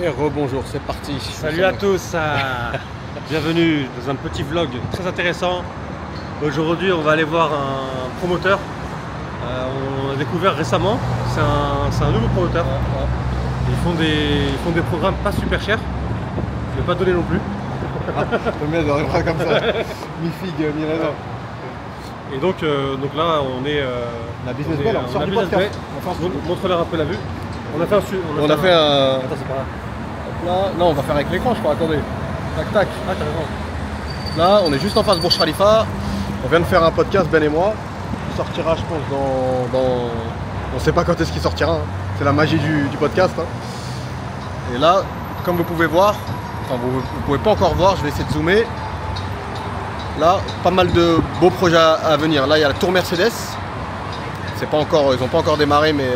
Et rebonjour, c'est parti. Salut à tous, bienvenue dans un petit vlog très intéressant. Aujourd'hui on va aller voir un promoteur. On a découvert récemment, c'est un nouveau promoteur. Ils font des programmes pas super chers. Je ne vais pas donner non plus. Le mec arrivera comme ça. Mi-figue, mi-raisin. Et donc là on est... La business belle, on sort du podcast. Montre-leur un peu la vue. On a fait un... Attends, c'est pas là. Là, non, on va faire avec l'écran, je crois. Attendez. Tac, tac. Ah, t'as raison. Là, on est juste en face de Burj Khalifa. On vient de faire un podcast, Ben et moi. Il sortira, je pense, dans... On sait pas quand est-ce qu'il sortira. Hein. C'est la magie du podcast. Hein. Et là, comme vous pouvez voir, enfin, vous pouvez pas encore voir, je vais essayer de zoomer. Là, pas mal de beaux projets à venir. Là, il y a la tour Mercedes. C'est pas encore, ils n'ont pas encore démarré, mais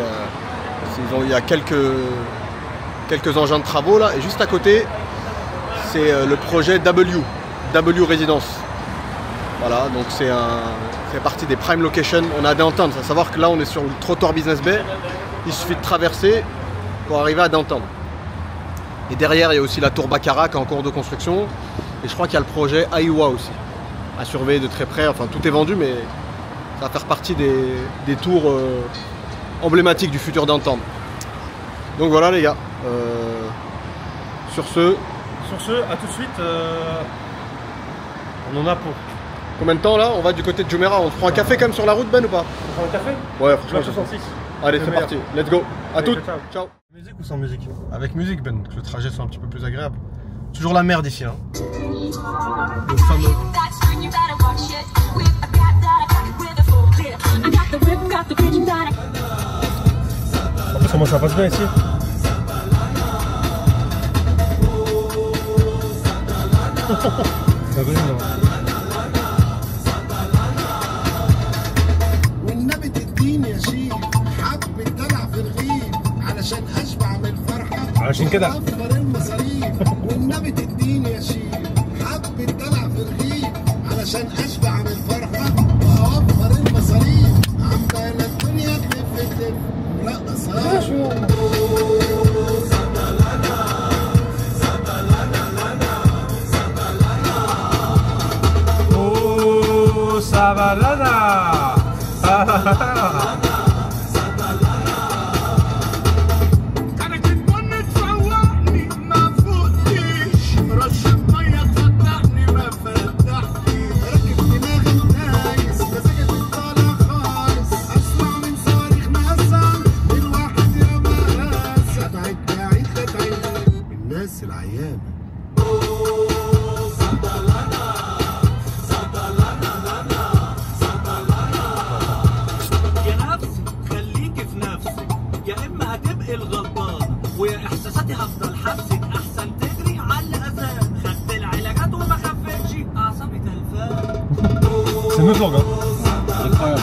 il y a quelques engins de travaux là. Et juste à côté, c'est le projet W Résidence. Voilà, donc c'est partie des prime locations. On a à Downtown, à savoir que là on est sur le trottoir Business Bay. Il suffit de traverser pour arriver à Downtown. Et derrière, il y a aussi la tour Baccarat qui est en cours de construction. Et je crois qu'il y a le projet Aiwa aussi, à surveiller de très près. Enfin, tout est vendu, mais ça va faire partie des tours emblématiques du futur Downtown. Donc voilà les gars. Sur ce, à tout de suite. On en a pour... Combien de temps là? On va du côté de Jumeirah. On se prend un café quand même sur la route, Ben, ou pas? On prend un café? Ouais, franchement, 66. Allez, c'est parti. Let's go. À toutes. Ciao. Musique ou sans musique? Avec musique, Ben, que le trajet soit un petit peu plus agréable. Toujours la merde ici, hein. Le fameux. En plus, comment ça passe bien ici? Ça brille, non? والنبي تديني يا شيخ حب الدلع في الرغيف علشان اشبع من الفرحه علشان كده اوفر المصاريف والنبي تديني يا شيخ حب الدلع في الرغيف علشان اشبع من الفرحه واوفر المصاريف عمال الدنيا تلف تلف رقصها Sabalada. انا كنت وانا تفوقني ما فوقتيش رشة مية تصدقني ما فتحتي راكب دماغي ونايس مزاجي طالع خالص اسرع من صواريخ ناسا الواحد يا مقاس ابعد بعيد لبعيد الناس العيانة الغلطان ويا احساساتي هفضل حبسك احسن تجري على الاذان خدت العلاجات وما خفتش اعصابي تلفان. C'est notre langue, hein. Incroyable.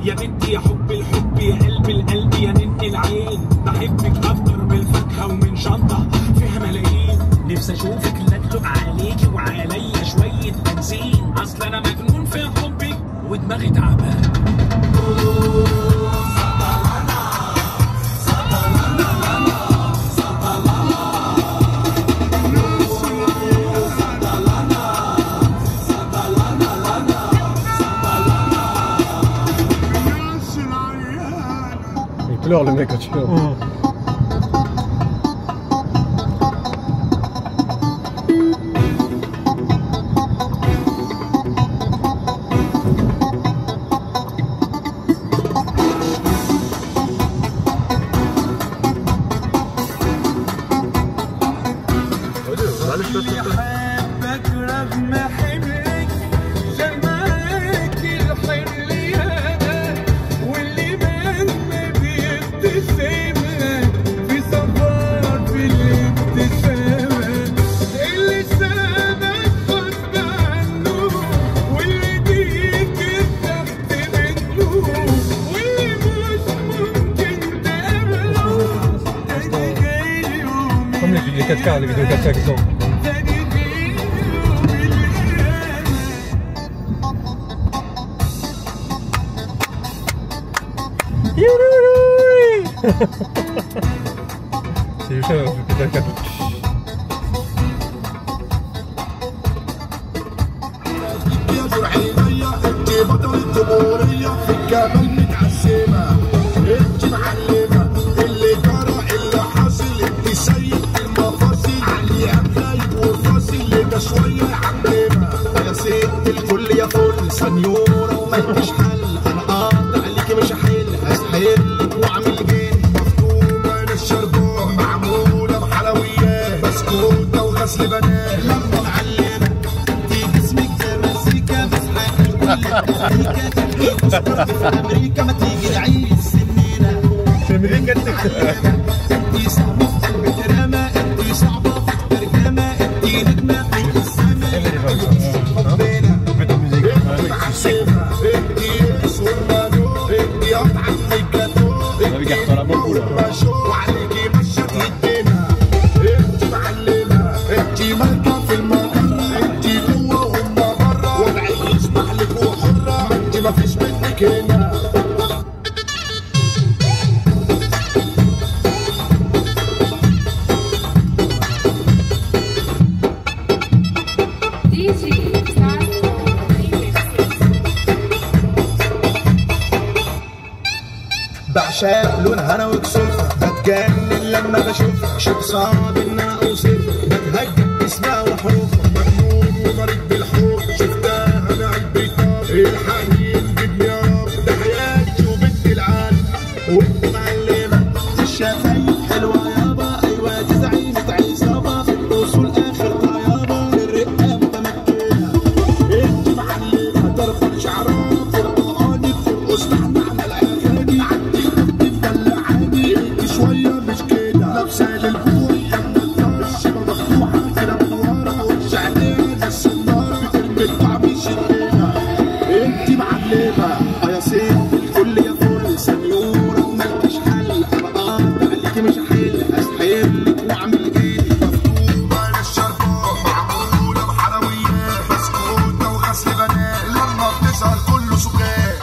يا بنتي يا حب الحب يا قلب القلب يا نن العين بحبك اكتر من الفاكهه ومن شنطه فيها ملايين نفسي اشوفك لا تدلق عليكي وعليا شويه بنزين اصل انا مجنون في حبك ودماغي تعبان. Il pleure le mec quand tu veux. بحبك رغم حملك جمالك الحرية واللي ما بيبتسم في صفار في الابتسامة اللي سابك غصب عنه واللي بيك ارتحت منه واللي مش ممكن تقابله تاني غير يوم. Comme les 4K, les vidéos 4K qui sont. C'est juste un putain de cadeau. يا نور عينيا انت بطل الجمهورية في الجمال متعسمة انت معلمة اللي جرى اللي حاصل انت سيد المفاصل علي غايب وفاصل ده شوية يعلمها يا ست الكل يا فل سنيورة ومالكش حل انا قاطع عليكي مش هحل هسحلك واعمل جن مفهومة انا الشربون معمولة بحلويات بسكوتة وغسل بنات لما معلمة انت جسمك زي مزيكا مسحة في امريكا ما تيجي نعيش سنينة في امريكا انتي صعبة في قلب دراما انتي صعبة في الترجمة انتي نجمة في السما حبينا انتي معسمة انتي سورمانو انتي قطعة الجاتو انتي وعليكي مشة تهدينا انتي معلمة انتي مالكة في المجرة انتي جوه وهم بره وضعك يسمح لك وحرة انتي مفيش منك هنا بعشق لونها انا وكسوفها بتجنن لما بشوفها شيء صعب ان انا اوصفها بتهجد اسمها وحروفها مجنون ومريض بالحب شفتها انا قلبي طاب الحنين جبني يا رب ده حياتي وبنت العالم وانت معلمه الشفايف حلوه يابا ايوه دي زعيمه عصابه في الاصول اخر طيابه الرقه متمكنه انت معلمه طرف شعرها فرقاني بترقص تحت على الاغاني عندي عادي انت شويه مش كده لابسه للكوع الشبه مفتوحه كده من ورا والشعليه السناره بترمي الطعم شدينا انت معلمه يا ست الكل يا فل سنيوره ومالكش حل انا قاطع عليكي مش هحل هسحلك واعمل جيلي مفتوحه للشربات معموله بحلويات بسكوته وغسل بنات لما بتظهر كله سكات.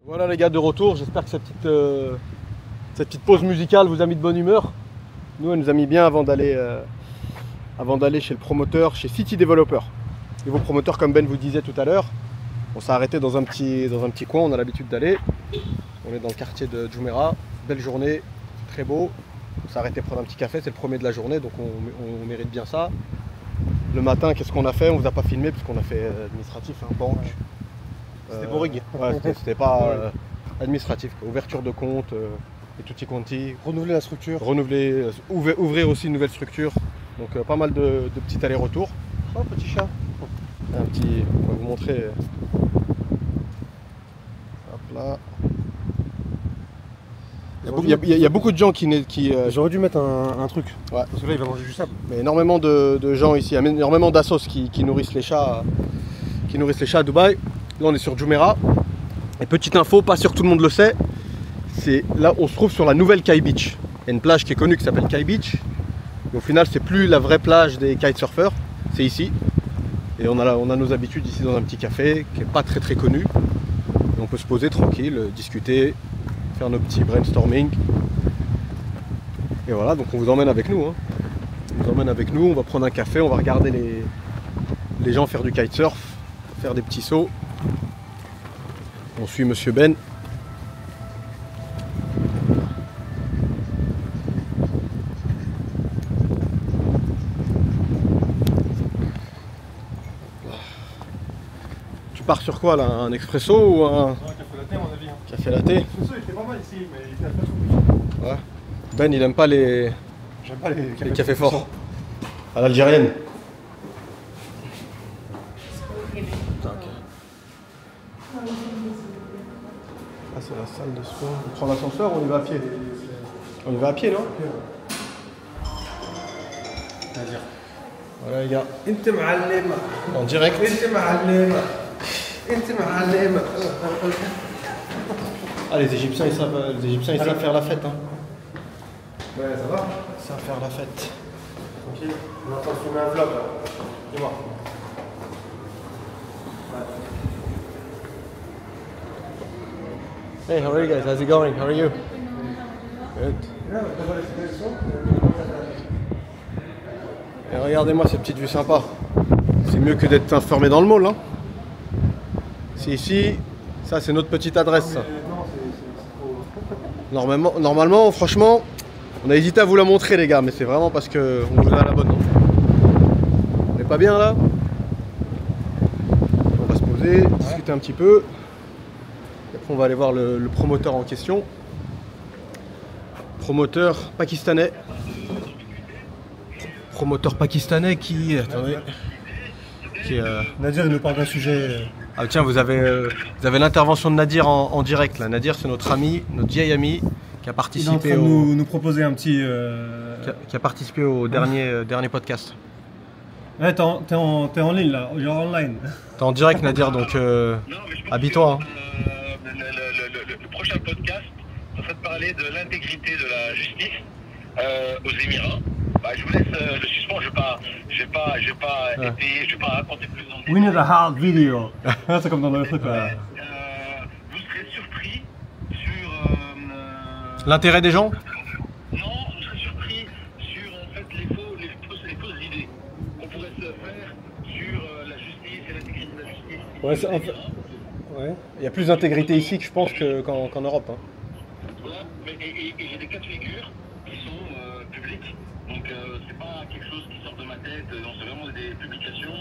Voilà les gars, de retour, j'espère que cette petite pause musicale vous a mis de bonne humeur. Nous, elle nous a mis bien avant d'aller chez le promoteur, chez City Developer. Niveau promoteur, comme Ben vous disait tout à l'heure, on s'est arrêté dans un petit coin, on a l'habitude d'aller. On est dans le quartier de Jumeirah, belle journée, très beau. On s'est arrêté prendre un petit café, c'est le premier de la journée, donc on mérite bien ça. Le matin, qu'est-ce qu'on a fait? On vous a pas filmé parce qu'on a fait administratif, banque. C'était bourrique. Ouais, c'était pas administratif, quoi. Ouverture de compte et tutti quanti. Renouveler la structure. Renouveler, ouvrir aussi une nouvelle structure. Donc pas mal de petits allers-retours. Oh, petit chat. Un petit, on va vous montrer. Hop là. Il y a beaucoup de gens qui J'aurais dû mettre un truc. Ouais. Parce que là il va manger du sable. Mais énormément de gens ici, énormément d'assos qui nourrissent les chats. Qui nourrissent les chats à Dubaï. Là on est sur Jumeirah. Et petite info, pas sûr que tout le monde le sait, c'est là on se trouve sur la nouvelle Kai Beach. Il y a une plage qui est connue qui s'appelle Kai Beach. Et au final c'est plus la vraie plage des kitesurfers, c'est ici. Et on a nos habitudes ici dans un petit café qui n'est pas très connu. Et on peut se poser tranquille, discuter, faire nos petits brainstorming. Et voilà, donc on vous emmène avec nous. On vous emmène avec nous, on va prendre un café, on va regarder les gens faire du kitesurf, faire des petits sauts. On suit Monsieur Ben. Tu pars sur quoi là? Un expresso ou un Café latte à mon avis. café latte? L'expresso il était pas mal ici, mais il était pas trop. Ouais. Ben il aime pas les J'aime pas les cafés forts. À l'algérienne. Ah, c'est la salle de sport. On prend l'ascenseur ou on y va à pied? On y va à pied, non? Voilà les gars, انت معلمة. en direct. انت معلمة. انت معلمة. Ah, les Égyptiens ils savent faire la fête. Hein. Ouais, ça va. Ils savent faire la fête. Tranquille. On est en train de filmer un vlog là. Dis-moi. Hey, how are you guys? How's it going? How are you? Good. Et regardez-moi cette petite vue sympa. C'est mieux que d'être enfermé dans le mall, hein. C'est ici, ça c'est notre petite adresse. Ça. Normalement, franchement, on a hésité à vous la montrer les gars, mais c'est vraiment parce qu'on vous a la bonne. On n'est pas bien là. On va se poser, discuter un petit peu. Et après on va aller voir le promoteur en question. Promoteur pakistanais. Promoteur pakistanais qui... Attendez. Nadir, il nous parle d'un sujet. Ah tiens, vous avez l'intervention de Nadir en direct là. Nadir, c'est notre ami, notre vieil ami qui a Il est en participé train de nous proposer un petit. qui a participé au dernier podcast. Ouais, t'es en ligne là, you're online. T'es en direct Nadir, donc habille-toi. Hein. Le prochain podcast, on va te parler de l'intégrité de la justice aux Émirats. Bah, je vous laisse le suspens, je vais pas étayer, je vais pas raconter plus en détail. We need a hard video. C'est comme dans le truc là. Vous serez surpris sur... L'intérêt des gens? Non, vous serez surpris sur en fait les fausses idées qu'on pourrait se faire sur la justice et l'intégrité de la justice. Ouais, ouais. Il y a plus d'intégrité ici que je pense qu'en Europe. Hein. Voilà, et j'ai des cas de figure qui sont publics, donc c'est pas quelque chose qui sort de ma tête, non, c'est vraiment des publications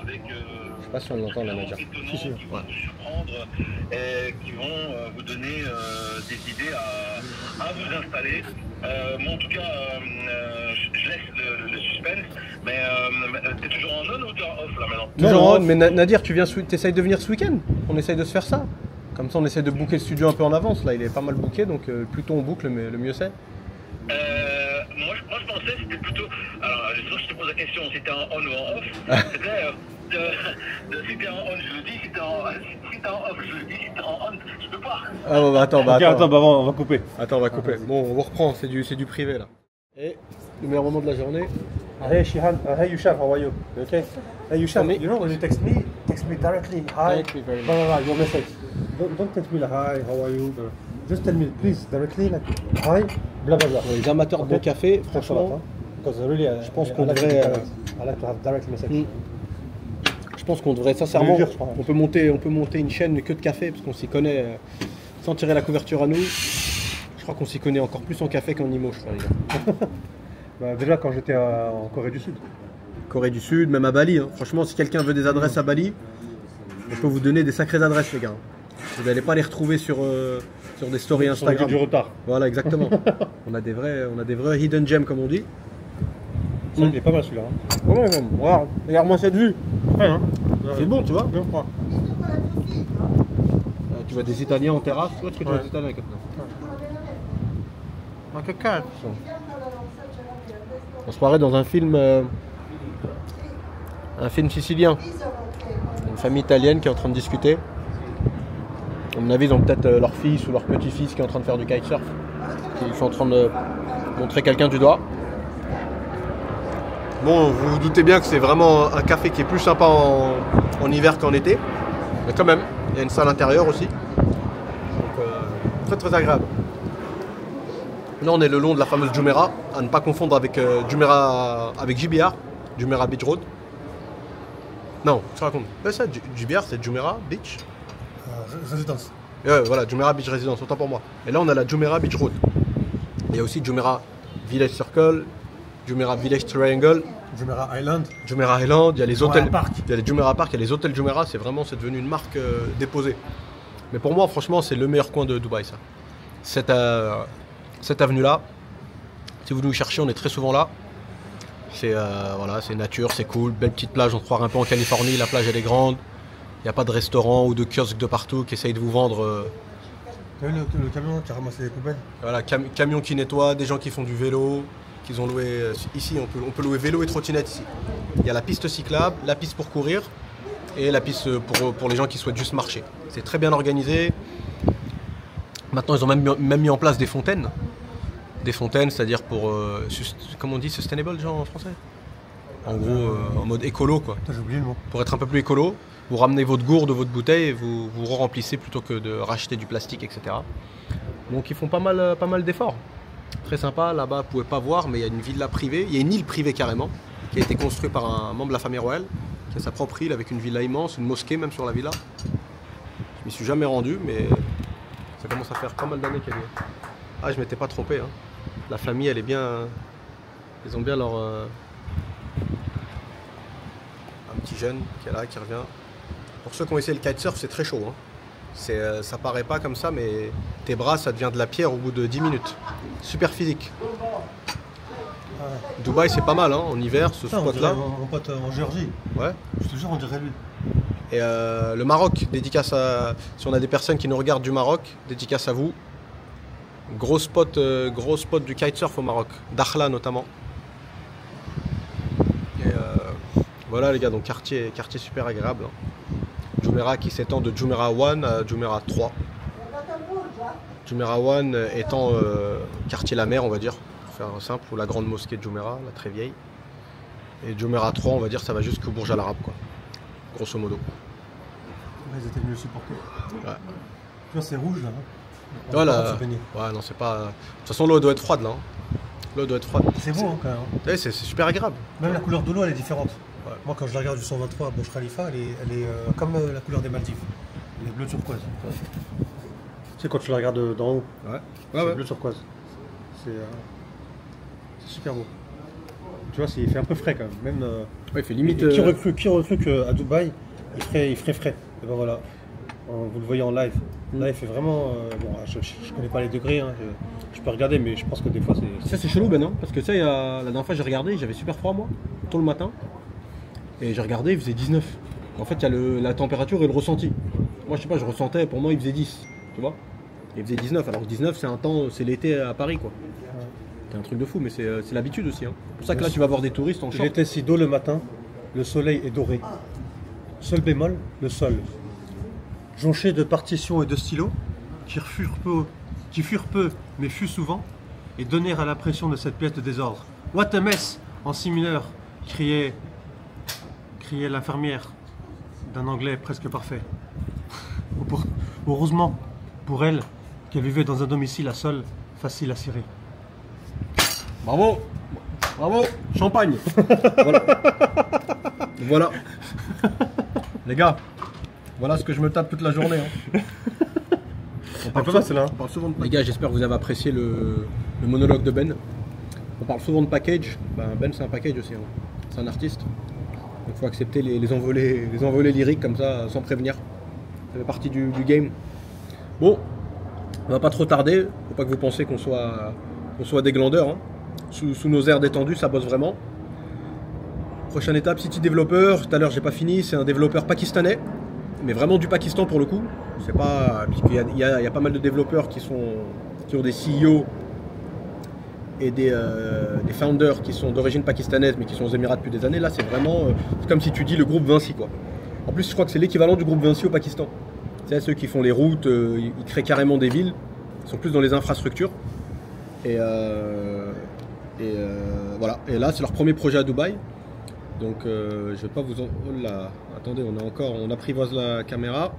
avec... je sais pas si on l'entend la Nadia. Qui vont vous surprendre et qui vont vous donner des idées à vous installer. Moi en tout cas, je laisse le suspense, mais t'es toujours en on ou t'es en off là maintenant? Toujours en on, mais Nadir, t'essayes de venir ce week-end? On essaye de se faire ça. Comme ça on essaie de booker le studio un peu en avance, là il est pas mal booké, donc plus tôt on boucle, mais le mieux c'est. Moi je pensais que c'était plutôt... Alors je te pose la question, si t'es en on ou en off, c'était... si t'es en on je le dis, si t'es en off je le dis, si t'es en on je peux pas. Ah bon, attends, On va couper. Attends, on va couper. Bon, on reprend, c'est du privé là. Et le meilleur moment de la journée. Hey Shihan, hey Yushaf, how are you? Okay? Hey Yushaf, you know when you text me directly. Hi. Thank you very much. Blah, blah, blah, your message. Don't text me like hi, how are you? Just tell me please directly like hi, blah blah blah. Pour les amateurs de bon café, franchement, because really, je pense qu'on devrait. I like to have direct message. Je pense qu'on devrait sincèrement. Je crois. On peut monter une chaîne que de café parce qu'on s'y connaît. Sans tirer la couverture à nous, je crois qu'on s'y connaît encore plus en café qu'en IMO, je crois les gars. Bah, déjà quand j'étais en Corée du Sud. Corée du Sud, même à Bali. Hein. Franchement, si quelqu'un veut des adresses à Bali, on peut vous donner des sacrées adresses, les gars. Vous n'allez pas les retrouver sur des stories Instagram. Du retard. Voilà, exactement. on a des vrais hidden gems, comme on dit. Il est pas mal celui-là. Hein. Ouais, regarde-moi cette vue. Ouais, hein. C'est bon, tu vois. Bien froid. Tu vois des Italiens en terrasse, tu vois, tu vois des Italiens comme ça. On se croirait dans un film sicilien. Une famille italienne qui est en train de discuter. À mon avis, ils ont peut-être leur fils ou leur petit-fils qui est en train de faire du kitesurf. Ils sont en train de montrer quelqu'un du doigt. Bon, vous vous doutez bien que c'est vraiment un café qui est plus sympa en hiver qu'en été. Mais quand même, il y a une salle intérieure aussi. Donc, très très agréable. Là, on est le long de la fameuse Jumeirah, à ne pas confondre avec Jumeirah avec JBR, Jumeirah Beach Road. Non, je te raconte. Ouais, ça, JBR, c'est Jumeirah Beach. Résidence. Ouais, voilà, Jumeirah Beach Residence, autant pour moi. Et là, on a la Jumeirah Beach Road. Il y a aussi Jumeirah Village Circle, Jumeirah Village Triangle, Jumeirah Island. Jumeirah Island, il y a les hôtels. Park. Il y a les Jumeirah Park, il y a les hôtels Jumeirah, c'est devenu une marque déposée. Mais pour moi, franchement, c'est le meilleur coin de Dubaï, ça. Cette avenue-là, si vous nous cherchez, on est très souvent là. C'est voilà, c'est nature, c'est cool, belle petite plage, on se croirait un peu en Californie, la plage elle est grande. Il n'y a pas de restaurant ou de kiosque de partout qui essayent de vous vendre. T'as vu le camion qui a ramassé les poubelles? Voilà, camion qui nettoie, des gens qui font du vélo, qu'ils ont loué. Ici, on peut louer vélo et trottinette ici. Il y a la piste cyclable, la piste pour courir et la piste pour les gens qui souhaitent juste marcher. C'est très bien organisé. Maintenant, ils ont même mis en place des fontaines. Des fontaines, c'est-à-dire pour, comment on dit, sustainable, genre en français? En gros, en mode écolo, quoi. J'ai oublié le mot. Pour être un peu plus écolo. vous ramenez votre gourde, votre bouteille et vous remplissez plutôt que de racheter du plastique, etc. Donc ils font pas mal d'efforts. Très sympa, là-bas vous pouvez pas voir, mais il y a une villa privée, il y a une île privée carrément, qui a été construite par un membre de la famille royale, qui a sa propre île avec une villa immense, une mosquée même sur la villa. Je m'y suis jamais rendu, mais ça commence à faire pas mal d'années qu'elle y est. Ah, je m'étais pas trompé, hein. La famille elle est bien, ils ont bien leur... Un petit jeune qui est là, qui revient. Pour ceux qui ont essayé le kitesurf, c'est très chaud, hein. Ça paraît pas comme ça, mais tes bras, ça devient de la pierre au bout de 10 minutes. Super physique. Dubaï, c'est pas mal, hein, en hiver, ce spot-là. Mon pote en Géorgie. Ouais. Je te jure, on dirait lui. Et le Maroc, dédicace à... Si on a des personnes qui nous regardent du Maroc, dédicace à vous. Gros spot du kitesurf au Maroc. Dakhla notamment. Et voilà les gars, donc quartier super agréable, hein. Jumeirah qui s'étend de Jumeirah 1 à Jumeirah 3. Jumeirah 1 étant quartier la mer, on va dire, pour faire simple, ou la grande mosquée de Jumeirah, la très vieille. Et Jumeirah 3, on va dire, ça va jusqu'au Bourj Al Arab, quoi. Grosso modo. Ouais, ils étaient venus le supporter. Ouais. Tu vois, c'est rouge là. Hein. Voilà. Ouais, non, c'est pas. De toute façon, l'eau doit être froide là. Hein. L'eau doit être froide. C'est beau hein, quand même. Hein. Ouais, c'est super agréable. Même la couleur de l'eau, elle est différente. Ouais. Moi, quand je la regarde du 123 à Burj Khalifa, elle est comme la couleur des Maldives. Elle est bleu turquoise. Ouais. Tu sais, quand tu la regardes d'en haut, Ouais. c'est bleu turquoise. C'est super beau. Tu vois, il fait un peu frais quand même. Même, ouais, il fait limite. Qui aurait cru qu'à Dubaï, il ferait frais. Et ben voilà. Vous le voyez en live. Là, il fait vraiment. Bon, je connais pas les degrés, hein, je peux regarder, mais je pense que des fois c'est. Ça, c'est chelou, Ben, non? Parce que ça, la dernière fois, j'ai regardé, j'avais super froid, moi, tôt le matin. Et j'ai regardé, il faisait 19. En fait, il y a la température et le ressenti. Moi, je sais pas, je ressentais, pour moi, il faisait 10. Tu vois? Il faisait 19. Alors que 19, c'est un temps, c'est l'été à Paris, quoi. Ouais. C'est un truc de fou, mais c'est l'habitude aussi. Hein. C'est pour ça que là, tu vas voir des touristes en short. J'étais si d'eau le matin, le soleil est doré. Seul bémol, le sol. Jonché de partitions et de stylos, qui furent peu, mais fut souvent, et donnèrent à l'impression de cette pièce de désordre. What a mess! En si mineur, criait l'infirmière d'un anglais presque parfait. Heureusement pour elle qu'elle vivait dans un domicile à sol facile à cirer. Bravo! Bravo! Champagne! Voilà. Voilà. Les gars, voilà ce que je me tape toute la journée. Hein. On parle souvent de... Les gars, j'espère que vous avez apprécié le monologue de Ben. On parle souvent de package. Ben, c'est un package aussi. Hein. C'est un artiste. Il faut accepter les envolées lyriques comme ça, sans prévenir. Ça fait partie du game. Bon, on va pas trop tarder. Faut pas que vous pensiez qu'on soit des glandeurs. Hein. Sous nos airs détendus, ça bosse vraiment. Prochaine étape, City Developer. Tout à l'heure, j'ai pas fini. C'est un développeur pakistanais, mais vraiment du Pakistan pour le coup. C'est pas, puisqu'il y a pas mal de développeurs qui ont des CEO et des founders qui sont d'origine pakistanaise, mais qui sont aux Émirats depuis des années. Là, c'est vraiment c'est comme si tu dis le groupe Vinci, quoi. En plus, je crois que c'est l'équivalent du groupe Vinci au Pakistan. C'est ceux qui font les routes, ils créent carrément des villes. Ils sont plus dans les infrastructures. Et voilà. Et là, c'est leur premier projet à Dubaï. Donc, je vais pas vous en... Oh là, attendez, on apprivoise la caméra.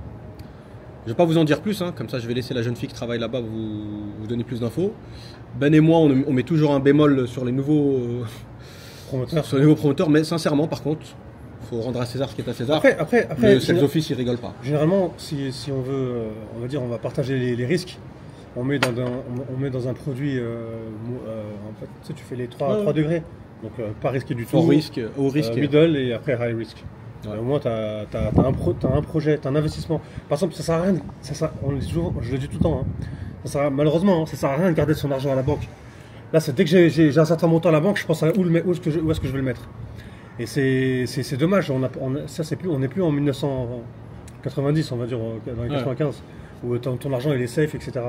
Je vais pas vous en dire plus, hein. Comme ça je vais laisser la jeune fille qui travaille là-bas vous donner plus d'infos. Ben et moi, on met toujours un bémol sur les nouveaux promoteurs, mais sincèrement, par contre, faut rendre à César ce qui est à César. Après, le sales office, il rigole pas. Généralement, si on veut, on va dire, on va partager les risques. On met dans un produit, en fait, tu sais, tu fais les 3 degrés, donc pas risqué du tout. Au risque, middle et après high risk. Ouais. Au moins, tu as un projet, tu as un investissement. Par exemple, ça sert à rien, on le dit souvent, je le dis tout le temps, hein, malheureusement, ça sert à rien de garder son argent à la banque. Là, c'est dès que j'ai un certain montant à la banque, je pense à où est-ce que je vais le mettre. Et c'est dommage, on n'est plus en 1990, on va dire, dans les 95, où ton argent il est safe, etc.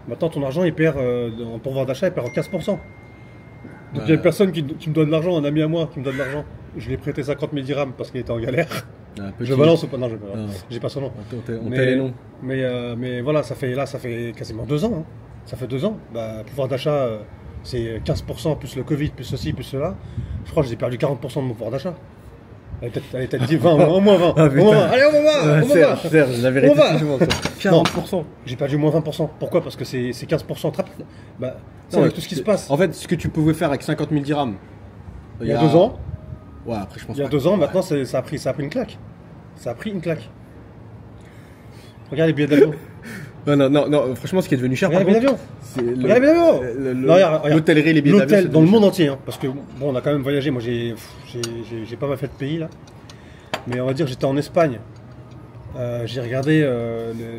Maintenant, ton argent, il perd, en pouvoir d'achat, il perd en 15%. Donc, il y a une personne qui me donne de l'argent, un ami à moi qui me donne de l'argent. Je lui ai prêté 50 000 dirhams parce qu'il était en galère. Je balance ou pas? Non, j'ai pas son nom. On tait les noms. Mais voilà, ça fait quasiment 2 ans. Hein. Ça fait 2 ans. Pouvoir d'achat, c'est 15% plus le Covid, plus ceci, plus cela. Je crois que j'ai perdu 40% de mon pouvoir d'achat. Elle t'a dit 20, au moins 20. Ah, Au moins 20. Allez, on va voir, on va voir. Serge, la vérité, On va. c'est souvent ça. 40%. J'ai perdu moins 20%. Pourquoi? Parce que c'est 15%. Bah, c'est Non, avec tout ce qui se passe. En fait, ce que tu pouvais faire avec 50 000 dirhams. Il y a 2 ans, Ouais, après, je pense il y a pas. 2 ans, maintenant, ça a pris une claque. Ça a pris une claque. Regarde les billets d'avion. Non, franchement, ce qui est devenu cher, Regarde par les billets contre, d'avion. c'est Regarde les billets d'avion. Non, regarde. l'hôtellerie, les billets d'avion. L'hôtel c'est dans le devenu monde cher. entier, hein, parce que bon, on a quand même voyagé. Moi, j'ai pas mal fait de pays là, mais on va dire j'étais en Espagne. J'ai regardé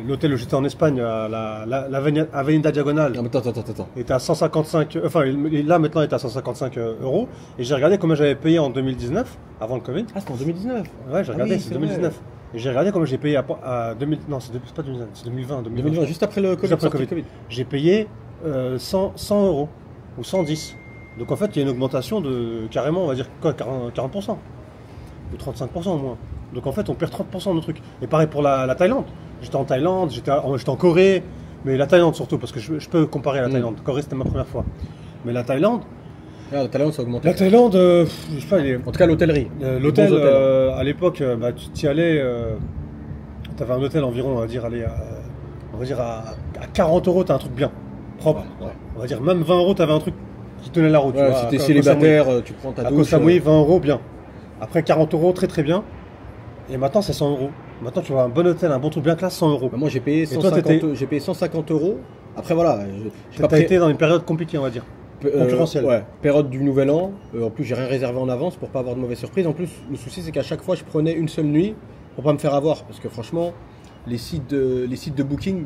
l'hôtel où j'étais en Espagne, à la Avenida Diagonal. Non, mais attends. Il était à 155. Enfin, là maintenant, il est à 155 euros. Et j'ai regardé combien j'avais payé en 2019, avant le Covid. Ah, c'était en 2019. Ouais, j'ai regardé, oui, c'est c'est 2019. Et j'ai regardé combien j'ai payé à 2000. Non, c'est pas 2019, c'est 2020. 2020, juste après le Covid. Juste après le sortie Covid. J'ai payé 100 euros ou 110. Donc en fait, il y a une augmentation de carrément, on va dire quoi, 40% ou 35% au moins. Donc en fait, on perd 30% de nos trucs. Et pareil pour la Thaïlande. J'étais en Thaïlande, j'étais en Corée, mais la Thaïlande surtout, parce que je peux comparer à la Thaïlande. Corée, c'était ma première fois. Mais la Thaïlande, Ah, la Thaïlande, ça a augmenté. je sais pas, En tout cas, l'hôtellerie. l'hôtel, bons hôtels. à l'époque, bah, tu t'y allais, tu avais un hôtel environ, on va dire, à 40 euros, t'as un truc bien, propre. Ouais. On va dire, même 20 euros, t'avais un truc qui tenait la route. tu Ouais, vois, si à t'es Koh célibataire, tu prends ta Samui. À douche. Koh Samui, 20 euros, bien. Après 40 euros, très très bien. Et maintenant, c'est 100 euros. Maintenant, tu vois un bon hôtel, un bon truc bien classe, 100 euros. Bah, moi, j'ai payé toi, 150 euros. Après, voilà. J'ai T'as été dans une période compliquée, on va dire. concurrentielle. Ouais, période du nouvel an. En plus, j'ai rien réservé en avance pour pas avoir de mauvaises surprises. En plus, le souci, c'est qu'à chaque fois, je prenais une seule nuit pour pas me faire avoir. Parce que franchement, les sites de booking,